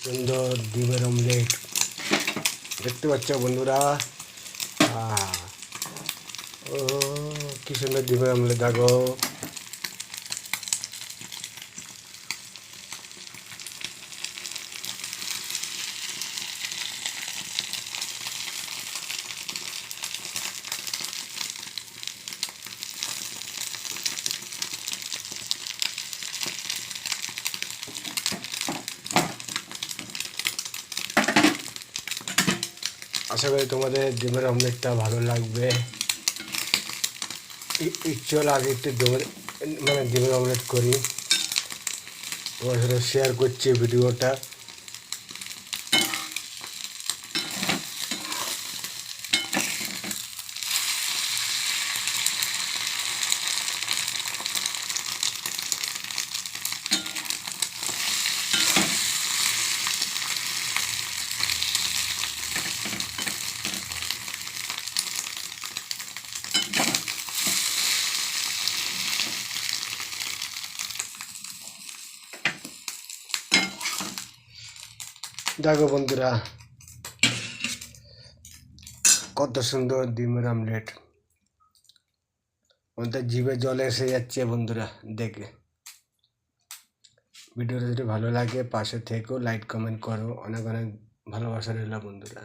সুন্দর ডিমের অমলেট দেখতে পাচ্ছ বন্ধুরা। ও কি সুন্দর ডিমের অমলেট দেখো। আশা করি তোমাদের ডিমের অমলেটটা ভালো লাগবে। চল আগে একটু ডিমের অমলেট করি, তোমার সাথে শেয়ার করছি ভিডিওটা। দেখো বন্ধুরা কত সুন্দর ডিমের অমলেট, আমাদের জিভে জলে এসে যাচ্ছে বন্ধুরা দেখে। ভিডিওটা যদি ভালো লাগে পাশে থেকেও লাইক কমেন্ট করো, অনেক অনেক ভালোবাসা রইল বন্ধুরা।